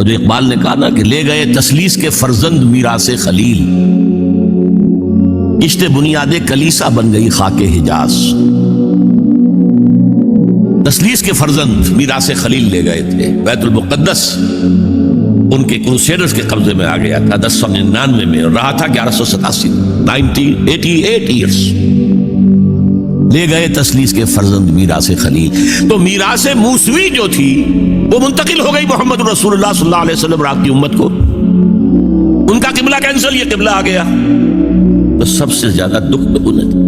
اور جو اقبال نے کہا نا کہ لے گئے تسلیس کے فرزند میراث خلیل، کشت بنیاد کلیسا بن گئی خاک حجاز۔ تسلیس کے فرزند میراث خلیل لے گئے تھے، بیت المقدس ان کے کروسیڈرز کے قبضے میں آ گیا تھا 1099 میں، اور رہا تھا 1187، 88 ایئرس۔ لے گئے تسلیس کے فرزند میراث خلیل۔ تو میراث موسوی جو تھی وہ منتقل ہو گئی محمد رسول اللہ صلی اللہ علیہ وسلم اور آپ کی امت کو۔ ان کا قبلہ کینسل، یہ قبلہ آ گیا۔ تو سب سے زیادہ دکھ تو انہیں تھا۔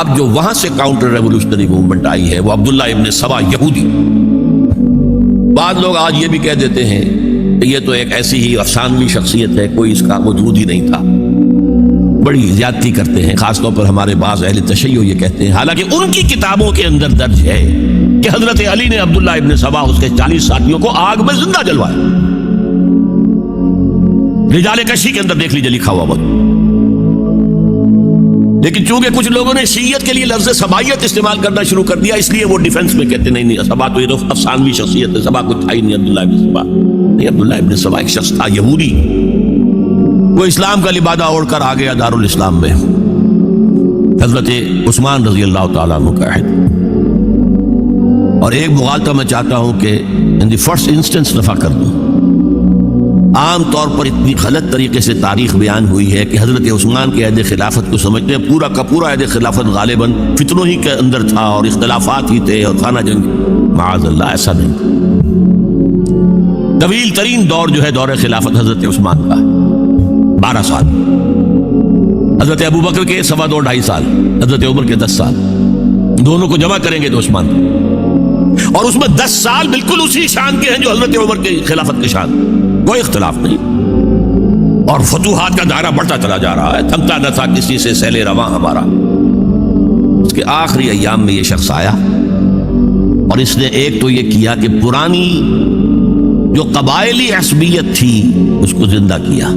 اب جو وہاں سے کاؤنٹر ریولوشنری موومنٹ آئی ہے وہ عبداللہ ابن سبا یہودی۔ بعض لوگ آج یہ بھی کہہ دیتے ہیں کہ یہ تو ایک ایسی ہی افسانوی شخصیت ہے، کوئی اس کا وجود ہی نہیں تھا۔ بڑی زیادتی کرتے ہیں، خاص طور پر ہمارے بعض اہل تشیع یہ کہتے ہیں، حالانکہ ان کی کتابوں کے اندر درج ہے کہ حضرت علی نے عبداللہ ابن سبا اس کے 40 ساتھیوں کو آگ میں زندہ جلوایا۔ رجال کشی کے اندر دیکھ لیجیے لکھا ہوا بہت۔ لیکن چونکہ کچھ لوگوں نے شیعت کے لیے لفظ سبائیت استعمال کرنا شروع کر دیا، اس لیے وہ ڈیفنس میں کہتے نہیں سبا تو یہ تو افسانوی شخصیت ہے، سبا کچھ تھا ہی نہیں عبداللہ ابن سبا۔ نہیں، عبداللہ ابن سبا ایک شخص تھا یہودی، وہ اسلام کا لبادہ اوڑھ کر آ گیا دارالاسلام میں۔ حضرت عثمان رضی اللہ تعالیٰ عنہ کا عہد۔ اور ایک مغالطہ میں چاہتا ہوں کہ ان دی فرسٹ انسٹنس دفع کر دوں۔ عام طور پر اتنی غلط طریقے سے تاریخ بیان ہوئی ہے کہ حضرت عثمان کے عہد خلافت کو سمجھتے ہیں پورا کا پورا عہد خلافت غالباً فتنوں ہی کے اندر تھا اور اختلافات ہی تھے اور خانہ جنگ۔ معاذ اللہ، ایسا نہیں۔ طویل ترین دور جو ہے دور خلافت حضرت عثمان کا 12 سال، حضرت ابوبکر کے 2.25 2.5 سال، حضرت عمر کے 10 سال، دونوں کو جمع کریں گے تو عثمان، اور اس میں 10 سال بالکل اسی شان کے ہیں جو حضرت عمر کے خلافت کے شان، کوئی اختلاف نہیں۔ اور فتوحات کا دائرہ بڑھتا چلا جا رہا ہے، تھمتا نہ تھا کسی سے سیل رواں ہمارا۔ اس کے آخری ایام میں یہ شخص آیا اور اس نے ایک تو یہ کیا کہ پرانی جو قبائلی عصبیت تھی اس کو زندہ کیا۔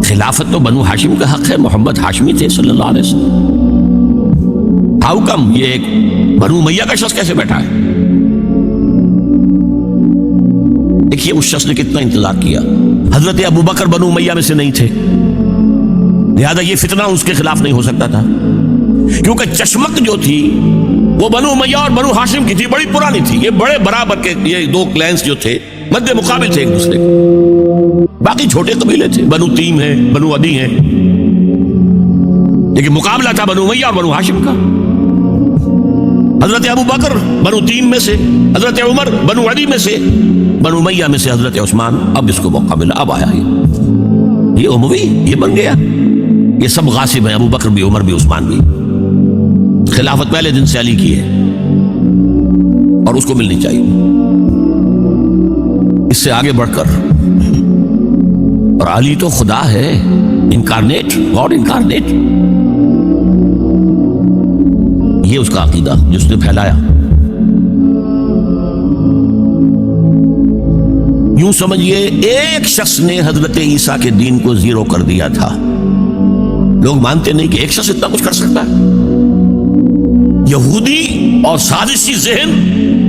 خلافت تو بنو ہاشم کا حق ہے، محمد ہاشمی تھے صلی اللہ علیہ وسلم۔ ہاؤ کم یہ ایک بنو امیہ کا شخص کیسے بیٹھا ہے؟ دیکھیے اس شخص نے کتنا انتظار کیا۔ حضرت ابوبکر بنو امیہ میں سے نہیں تھے، لہذا یہ فتنہ اس کے خلاف نہیں ہو سکتا تھا، کیونکہ چشمک جو تھی وہ بنو امیہ اور بنو ہاشم کی تھی، بڑی پرانی تھی۔ یہ بڑے برابر کے یہ دو کلینس جو تھے مد مقابل تھے ایک دوسرے کے۔ باقی چھوٹے قبیلے تھے، بنو تیم ہے، بنو عدی ہے، لیکن مقابلہ تھا بنو امیہ اور بنو ہاشم کا۔ حضرت ابوبکر بنو تیم میں سے، حضرت عمر بنو عدی میں سے، بنو امیہ میں سے حضرت عثمان۔ اب اس کو موقع ملا، اب آیا یہ اموی، یہ بن گیا۔ یہ سب غاصب ہیں، ابوبکر بھی، عمر بھی، عثمان بھی۔ خلافت پہلے دن سے علی کی ہے اور اس کو ملنی چاہیے۔ اس سے آگے بڑھ کر، اور علی تو خدا ہے، انکارنیٹ، گاڈ انکارنیٹ، یہ اس کا عقیدہ جس نے پھیلایا۔ یوں سمجھئے ایک شخص نے حضرت عیسیٰ کے دین کو زیرو کر دیا تھا۔ لوگ مانتے نہیں کہ ایک شخص اتنا کچھ کر سکتا ہے۔ یہودی اور سازشی ذہن،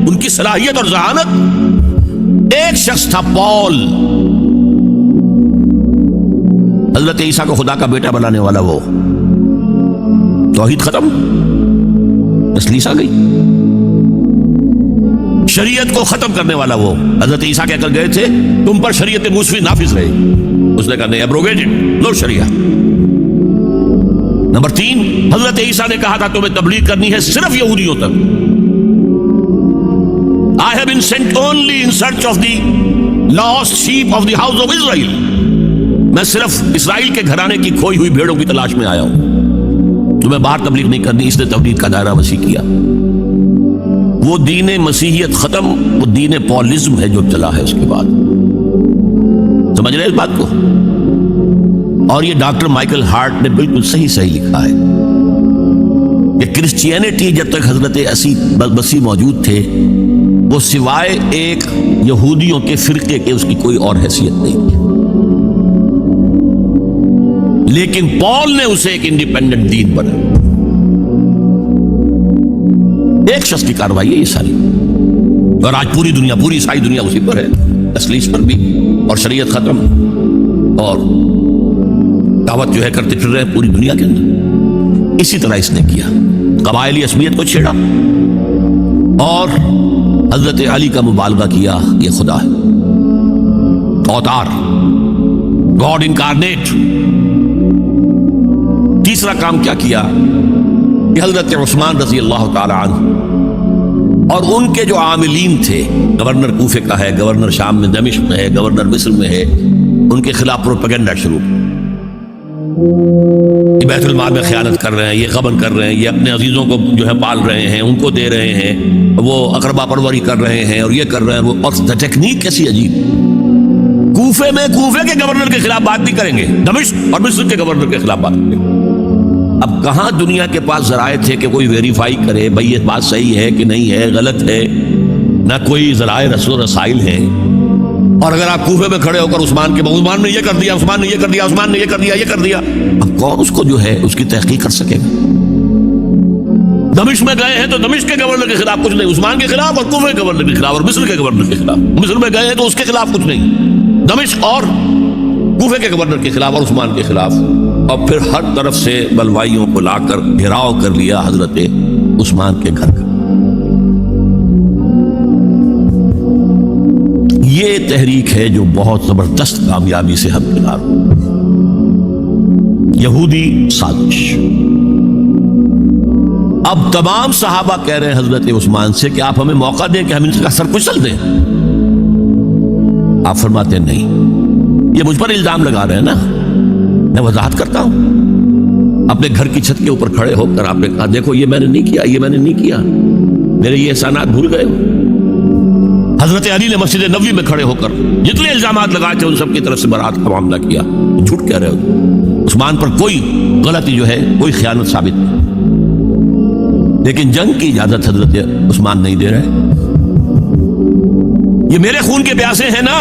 ان کی صلاحیت اور ذہانت۔ ایک شخص تھا پال، حضرت عیسیٰ کو خدا کا بیٹا بنانے والا، وہ توحید ختم، تسلیس آ گئی۔ شریعت کو ختم کرنے والا وہ حضرت عیسیٰ کہہ کر گئے تھے تم پر شریعت موسوی نافذ رہے، اس نے کہا نہیں، ایبروگیٹڈ، نو شریعہ۔ نمبر 3، حضرت عیسیٰ نے کہا تھا تمہیں تبلیغ کرنی ہے صرف یہودیوں تک۔ I have been sent only in search of the lost sheep of the house of Israel۔ میں صرف اسرائیل کے گھرانے کی کھوئی ہوئی بھیڑوں کی تلاش میں آیا ہوں، تمہیں باہر تبلیغ نہیں کرنی۔ اس نے تبلیغ کا دائرہ وسیع کیا۔ وہ دین مسیحیت ختم، وہ دین پولزم ہے جو چلا ہے اس کے بعد۔ سمجھ رہے اس بات کو؟ اور یہ ڈاکٹر مائیکل ہارٹ نے بالکل صحیح لکھا ہے کہ کرسچینٹی جب تک حضرت مسیح موجود تھے وہ سوائے ایک یہودیوں کے فرقے کے اس کی کوئی اور حیثیت نہیں تھی، لیکن پال نے اسے ایک انڈیپینڈنٹ دین بنا۔ ایک شخص کی کارروائی ہے یہ ساری، اور آج پوری دنیا، پوری عیسائی دنیا اسی پر ہے، تسلیس پر بھی، اور شریعت ختم، اور دعوت جو ہے کرتے پھر رہے پوری دنیا کے اندر۔ اسی طرح اس نے کیا، قبائلی عصبیت کو چھیڑا اور حضرت علی کا مبالغہ کیا یہ خدا ہے، اوتار، گاڈ انکارنیٹ۔ تیسرا کام کیا کیا کہ حضرت عثمان رضی اللہ تعالی عنہ اور ان کے جو عاملین تھے، گورنر کوفے کا ہے، گورنر شام میں دمشق میں ہے، گورنر مصر میں ہے، ان کے خلاف پروپیگنڈا شروع، یہ بیت المال میں خیانت کر رہے ہیں، یہ غبن کر رہے ہیں، یہ اپنے عزیزوں کو جو ہے پال رہے ہیں، ان کو دے رہے ہیں، وہ اقربا پروری کر رہے ہیں، اور یہ کر رہے ہیں، اور ٹیکنیک کیسی عجیب۔ کوفے میں کوفے کے گورنر کے خلاف بات نہیں کریں گے، دمشق اور مصر کے گورنر کے خلاف بات کریں گے۔ اب کہاں دنیا کے پاس ذرائع تھے کہ کوئی ویریفائی کرے بھئی یہ بات صحیح ہے کہ نہیں ہے، غلط ہے، نہ کوئی ذرائع رسل و رسائل ہیں۔ اور اگر آپ کوفے میں کھڑے ہو کر عثمان نے یہ کر دیا، عثمان نے یہ کر دیا، عثمان نے یہ کر دیا، یہ کر دیا، اب کون اس کو جو ہے اس کی تحقیق کر سکے گا؟ دمشق میں گئے ہیں تو دمشق کے گورنر کے خلاف کچھ نہیں، عثمان کے خلاف، اور کوفے کے گورنر کے خلاف، اور مصر کے گورنر کے خلاف۔ مصر میں گئے ہیں تو اس کے خلاف کچھ نہیں، دمشق اور کوفے کے گورنر کے خلاف اور عثمان کے خلاف، اور پھر ہر طرف سے بلوائیوں کو لا کر گھیراؤ کر لیا حضرت عثمان کے گھر کا۔ یہ تحریک ہے جو بہت زبردست کامیابی سے ہمکنار ہو، یہودی سازش۔ اب تمام صحابہ کہہ رہے ہیں حضرت عثمان سے کہ آپ ہمیں موقع دیں کہ ہم ان کا سر کچل دیں۔ آپ فرماتے ہیں نہیں، یہ مجھ پر الزام لگا رہے ہیں نا، میں وضاحت کرتا ہوں۔ اپنے گھر کی چھت کے اوپر کھڑے ہو کر آپ نے کہا دیکھو یہ میں نے نہیں کیا، یہ میں نے نہیں کیا، میرے یہ احسانات بھول گئے ہو۔ حضرت علی نے مسجد نبوی میں کھڑے ہو کر جتنے الزامات لگائے تھے ان سب کی طرف سے برات کا معاملہ کیا، جھوٹ کہہ رہے ہو، عثمان پر کوئی غلطی جو ہے، کوئی خیانت ثابت نہیں، لیکن جنگ کی اجازت حضرت عثمان نہیں دے رہے۔ یہ میرے خون کے پیاسے ہیں نا،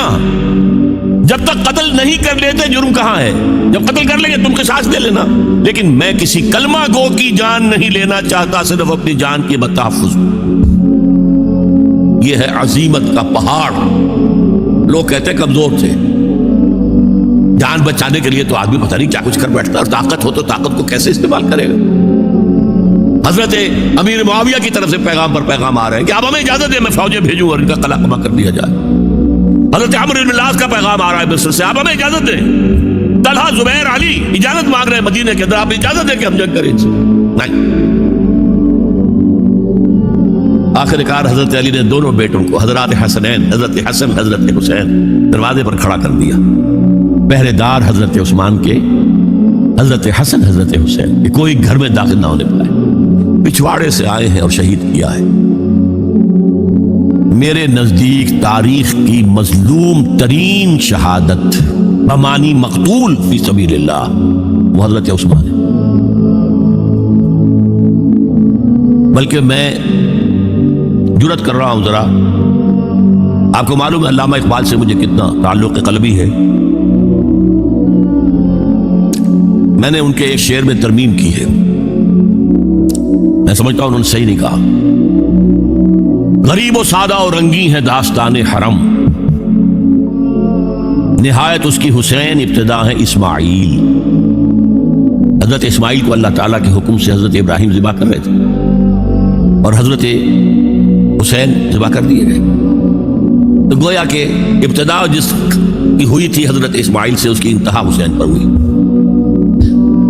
جب تک قتل نہیں کر لیتے جرم کہاں ہے؟ جب قتل کر لیں گے تم قصاص دے لینا، لیکن میں کسی کلمہ گو کی جان نہیں لینا چاہتا، صرف اپنی جان کی بتحفظ۔ یہ ہے عزیمت کا پہاڑ۔ لوگ کہتے ہیں کمزور تھے، جان بچانے کے لیے تو آدمی پتہ نہیں کیا کچھ کر بیٹھتا، اور طاقت ہو تو طاقت کو کیسے استعمال کرے گا۔ حضرت امیر معاویہ کی طرف سے پیغام پر پیغام آ رہے ہیں کہ آپ ہمیں اجازت دیں میں فوجیں بھیجوں اور ان کا قلع قمع کر دیا جائے۔ حضرت عمرو بن العاص کا پیغام آ رہا ہے مصر سے، آپ ہمیں اجازت دیں۔ طلحہ، زبیر، علی اجازت مانگ رہے ہیں مدینے کے اندر، آپ اجازت دیں کہ ہم جنگ کریں ان سے۔ نہیں، آخر کار حضرت علی نے دونوں بیٹوں کو، حضرات حسنین، حضرت حسن، حضرت حسین، دروازے پر کھڑا کر دیا۔ پہرے دار حضرت عثمان کے، حضرت حسن، حضرت حسین، کہ کوئی گھر میں داخل نہ ہونے پائے، پچھواڑے سے آئے ہیں اور شہید کیا ہے۔ میرے نزدیک تاریخ کی مظلوم ترین شہادت بمانی مقتول فی سبیل اللہ وہ حضرت عثمان ہے۔ بلکہ میں جرات کر رہا ہوں، ذرا آپ کو معلوم ہے علامہ اقبال سے مجھے کتنا تعلق قلبی ہے۔ میں نے ان کے ایک شعر میں ترمیم کی ہے، میں سمجھتا ہوں انہوں نے صحیح نہیں کہا۔ غریب و سادہ اور رنگی ہے داستان حرم، نہایت اس کی حسین، ابتدا ہے اسماعیل۔ حضرت اسماعیل کو اللہ تعالیٰ کے حکم سے حضرت ابراہیم ذبح کر رہے تھے، اور حضرت حسین ذبح کر دیے گئے۔ تو گویا کہ ابتدا جس کی ہوئی تھی حضرت اسماعیل سے، اس کی انتہا حسین پر ہوئی۔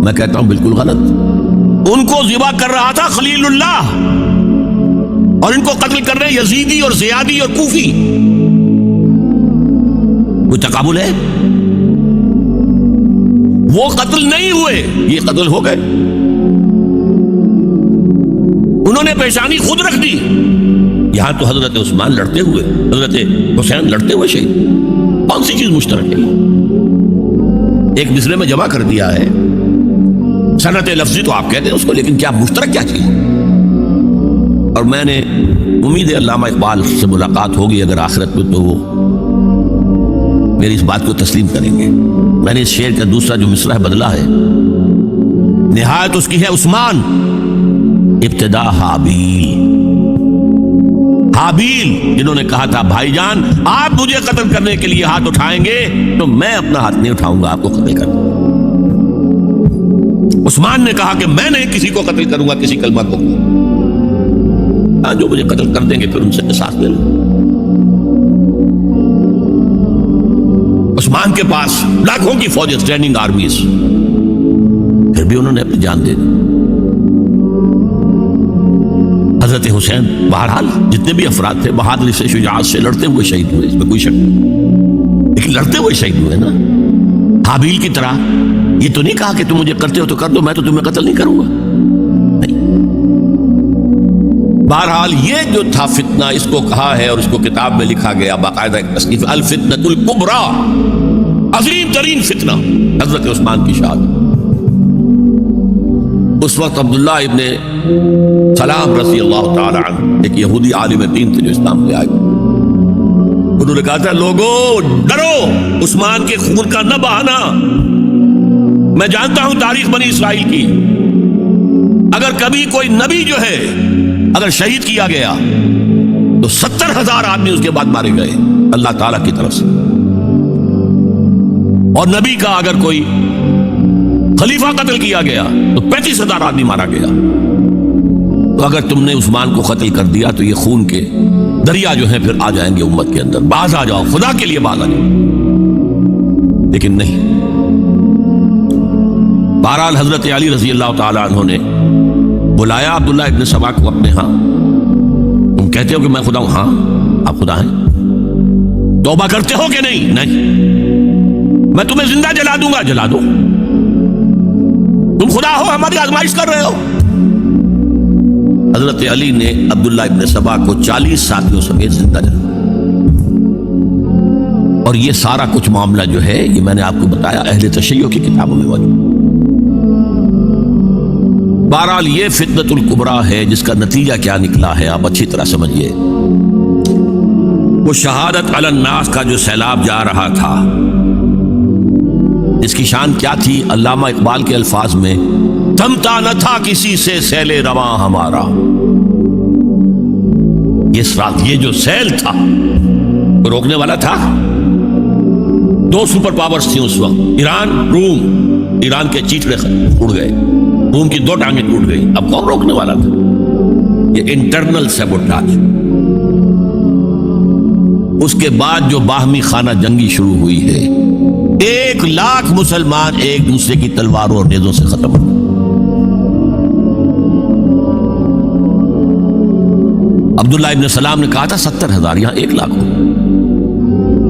میں کہتا ہوں بالکل غلط۔ ان کو ذبح کر رہا تھا خلیل اللہ، اور ان کو قتل کر رہے یزیدی اور زیادی اور کوفی۔ کوئی تقابل ہے؟ وہ قتل نہیں ہوئے، یہ قتل ہو گئے۔ انہوں نے پیشانی خود رکھ دی۔ یہاں تو حضرت عثمان لڑتے ہوئے، حضرت حسین لڑتے ہوئے شہید، کون سی چیز مشترک ہے؟ ایک مصرے میں جمع کر دیا ہے، صنعت لفظی تو آپ کہتے ہیں اس کو، لیکن کیا مشترک کیا چیز؟ اور میں نے امید ہے علامہ اقبال سے ملاقات ہوگی اگر آخرت میں، تو وہ میری اس بات کو تسلیم کریں گے۔ میں نے اس شعر کا دوسرا جو مصرع بدلا ہے، نہایت اس کی ہے عثمان، ابتدا حابیل۔ حابیل جنہوں نے کہا تھا بھائی جان آپ مجھے قتل کرنے کے لیے ہاتھ اٹھائیں گے تو میں اپنا ہاتھ نہیں اٹھاؤں گا آپ کو قتل کرنے۔ عثمان نے کہا کہ میں نہیں کسی کو قتل کروں گا کسی کلمہ کو، ہاں جو مجھے قتل کر دیں گے پھر ان سے قصاص لے لوں۔ عثمان کے پاس لاکھوں کی فوجیں، اسٹینڈنگ آرمیز، پھر بھی انہوں نے اپنی جان دے دی۔ حضرت حسین بہرحال جتنے بھی افراد تھے بہادری سے شجاعت سے لڑتے ہوئے شہید ہوئے، اس میں کوئی شک نہیں، لیکن لڑتے ہوئے شہید ہوئے نا۔ حابیل کی طرح یہ تو نہیں کہا کہ تم مجھے کرتے ہو تو کر دو، میں تو تمہیں قتل نہیں کروں گا، نہیں۔ بہرحال یہ جو تھا فتنہ، اس کو کہا ہے اور اس کو کتاب میں لکھا گیا باقاعدہ ایک تصنیف، الفتنۃ الکبریٰ، عظیم ترین فتنہ، حضرت عثمان کی شہادت۔ اس وقت عبداللہ ابن سلام رضی اللہ تعالی عنہ ایک یہودی عالم دین تھے جو اسلام لے آئے، انہوں نے کہا تھا لوگوں ڈرو عثمان کے خون کا نہ بہانا، میں جانتا ہوں تاریخ بنی اسرائیل کی، اگر کبھی کوئی نبی جو ہے اگر شہید کیا گیا تو 70,000 آدمی اس کے بعد مارے گئے اللہ تعالیٰ کی طرف سے، اور نبی کا اگر کوئی خلیفہ قتل کیا گیا تو 35,000 آدمی مارا گیا۔ تو اگر تم نے عثمان کو قتل کر دیا تو یہ خون کے دریا جو ہیں پھر آ جائیں گے امت کے اندر، باز آ جاؤ، خدا کے لیے باز آ جاؤ، لیکن نہیں۔ بہرحال حضرت علی رضی اللہ تعالی عنہ نے بلایا عبداللہ ابن سبا کو اپنے ہاں، تم کہتے ہو کہ میں خدا ہوں؟ ہاں آپ خدا ہیں، توبہ کرتے ہو کہ نہیں؟ نہیں، میں تمہیں زندہ جلا دوں گا، جلا دو، تم خدا ہو، ہماری آزمائش کر رہے ہو۔ حضرت علی نے عبداللہ ابن سبا کو 40 ساتھیوں سمیت زندہ جلایا، اور یہ سارا کچھ معاملہ جو ہے یہ میں نے آپ کو بتایا اہل تشیع کی کتابوں میں موجود۔ بہرحال یہ فتنۃ الکبریٰ ہے جس کا نتیجہ کیا نکلا ہے آپ اچھی طرح سمجھیے۔ وہ شہادت علی الناس کا جو سیلاب جا رہا تھا، اس کی شان کیا تھی؟ علامہ اقبال کے الفاظ میں تھمتا نہ تھا کسی سے سیل رواں ہمارا، یہ جو سیل تھا وہ روکنے والا تھا۔ 2 سپر پاورز تھیں اس وقت، ایران، روم، ایران کے چیچڑے اڑ گئے، روم کی 2 ٹانگیں ٹوٹ گئی، اب کون روکنے والا تھا؟ یہ انٹرنل سیبوٹاج۔ اس کے بعد جو باہمی خانہ جنگی شروع ہوئی ہے، 1 لاکھ مسلمان ایک دوسرے کی تلواروں اور نیزوں سے ختم ہو گئے۔ عبداللہ ابن سلام نے کہا تھا 70,000، یہاں 1 لاکھ ہو۔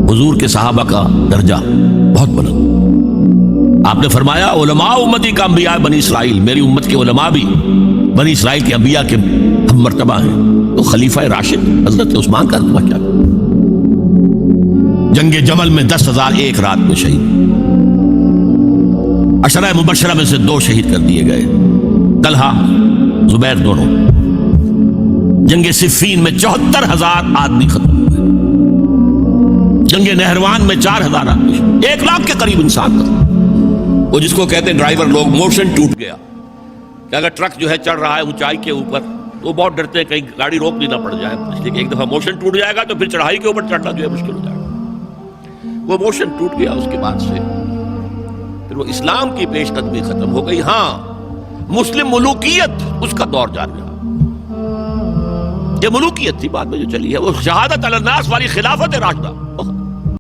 حضور کے صحابہ کا درجہ بہت بلند، آپ نے فرمایا علماء امتی کا انبیاء بنی اسرائیل، میری امت کے علماء بھی بنی اسرائیل کے انبیاء کے ہم مرتبہ ہیں۔ تو خلیفہ راشد حضرت عثمان کا رتبہ کیا؟ جنگ جمل میں 10,000 ایک رات میں شہید، عشرہ مبشرہ میں سے 2 شہید کر دیے گئے، طلحہ زبیر دونوں۔ جنگ صفین میں 74,000 آدمی ختم ہوئے، جنگ نہروان میں 4,000 آدمی، 1 لاکھ کے قریب انسان ختم۔ وہ جس کو کہتے ہیں ڈرائیور لوگ، موشن ٹوٹ گیا کہ اگر ٹرک جو ہے چڑھ رہا ہے اونچائی کے اوپر تو بہت ڈرتے ہیں کہیں گاڑی روک نہیں نہ پڑ جائے، اس لیے کہ ایک دفعہ موشن ٹوٹ جائے گا تو پھر چڑھائی کے اوپر چڑھنا جو ہے مشکل ہو جائے گا۔ وہ موشن ٹوٹ گیا، اس کے بعد سے پھر وہ اسلام کی پیش قدمی ختم ہو گئی۔ ہاں مسلم ملوکیت اس کا دور جاری رہا، یہ ملوکیت تھی بعد میں جو چلی ہے، وہ شہادت علی الناس والی خلافت راشدہ